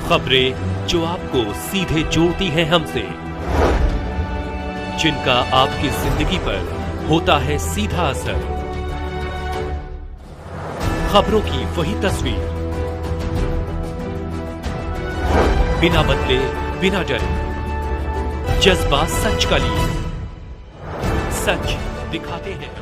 खबरें जो आपको सीधे जोड़ती हैं हमसे, जिनका आपकी जिंदगी पर होता है सीधा असर। खबरों की वही तस्वीर, बिना बदले बिना डरे, जज्बा सच का लिए, सच दिखाते हैं।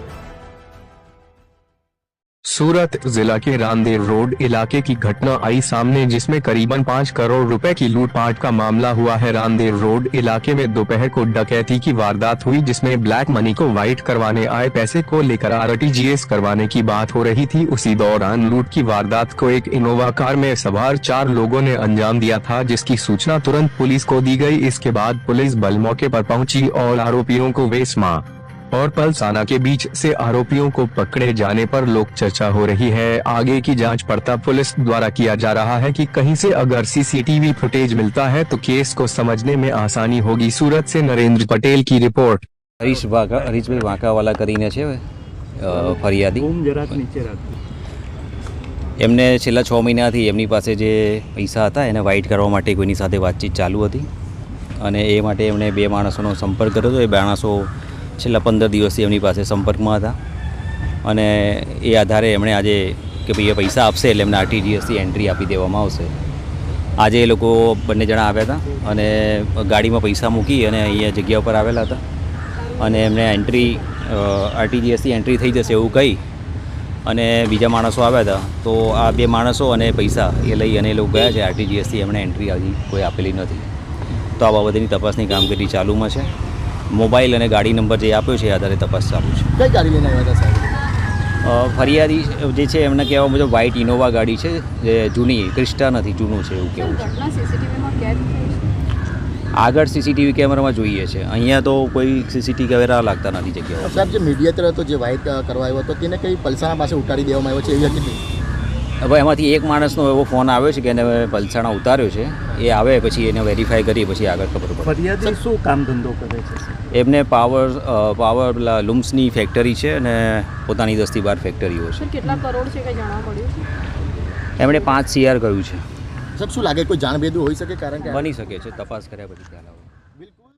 सूरत जिला के रांदेर रोड इलाके की घटना आई सामने, जिसमें करीबन 5 करोड़ रुपए की लूटपाट का मामला हुआ है। रांदेर रोड इलाके में दोपहर को डकैती की वारदात हुई, जिसमें ब्लैक मनी को वाइट करवाने आए पैसे को लेकर आरटीजीएस करवाने की बात हो रही थी। उसी दौरान लूट की वारदात को एक इनोवा कार में सवार 4 लोगों ने अंजाम दिया था, जिसकी सूचना तुरंत पुलिस को दी गई। इसके बाद पुलिस बल मौके पर पहुंची और आरोपियों को वेस्मा और पलसाना के बीच से आरोपियों को पकड़े जाने पर लोक चर्चा हो रही है। आगे की जांच पड़ताल पुलिस द्वारा किया जा रहा है कि कहीं से अगर सीसीटीवी फुटेज मिलता है तो केस को समझने में आसानी होगी। सूरत से नरेंद्र पटेल की रिपोर्ट। હરીશભાઈ વાંકાવાલા કરીને છે ફરિયાદી, એમને છેલ્લા 6 મહિનાથી એમની પાસે જે પૈસા હતા એને વાઇટ કરવા માટે કોઈની સાથે વાતચીત ચાલુ હતી અને એ માટે એમણે 2 માણસોનો સંપર્ક કર્યો હતો। એ માણસો છેલ્લા 15 દિવસથી એમની પાસે સંપર્કમાં હતા અને એ આધારે એમણે આજે કે ભાઈ એ પૈસા આપશે એટલે એમને આરટીજીએસથી એન્ટ્રી આપી દેવામાં આવશે। આજે એ લોકો બંને જણા આવ્યા હતા અને ગાડીમાં પૈસા મૂકી અને અહીંયા જગ્યા ઉપર આવેલા હતા અને એમને એન્ટ્રી આરટીજીએસથી એન્ટ્રી થઈ જશે એવું કહી અને બીજા માણસો આવ્યા હતા, તો આ 2 માણસો અને પૈસા એ લઈ અને એ લોકો ગયા છે। આરટીજીએસથી એમણે એન્ટ્રી હજી કોઈ આપેલી નથી, તો આ બાબતની તપાસની કામગીરી ચાલુમાં છે। મોબાઈલ અને ગાડી નંબર જે આપ્યો છે એ આધારે તપાસ ચાલુ છે। કઈ ગાડી લઈને આવ્યા હતા સાહેબ? ફરિયાદી જે છે એમને કહેવા મુજબ વ્હાઇટ ઇનોવા ગાડી છે, જે જૂની ક્રિસ્ટા નથી, જૂનું છે એવું કહેવું છે। આગળ સીસીટીવી કેમેરામાં જોઈએ છે, અહીંયા તો કોઈ સીસીટીવી કેમેરા લાગતા નથી જગ્યાઓ। સાહેબ, જે મીડિયેટર હતો જે વાઇટ કરવા આવ્યો હતો તેને કઈ પલસાણા પાસે ઉતારી દેવામાં આવ્યો છે એવી હતી? હવે એમાંથી એક માણસનો એવો ફોન આવ્યો છે કે એને પલસાણા ઉતાર્યો છે, એ આવે પછી એને વેરીફાઈ કરી પછી આગળ ખબર પડે। ફરિયાદી શું કામ ધંધો કરે છે? એમને પાવર લૂમ્સની ફેક્ટરી છે અને પોતાની 10 થી 12 ફેક્ટરીઓ છે। કેટલા કરોડ છે કે જાણવા પડ્યું છે? એમણે 5 CR કહ્યું છે। સાહેબ, શું લાગે કોઈ જાણભેદુ હોઈ શકે? કારણ કે બની શકે છે, તપાસ કર્યા પછી ખ્યાલ આવે।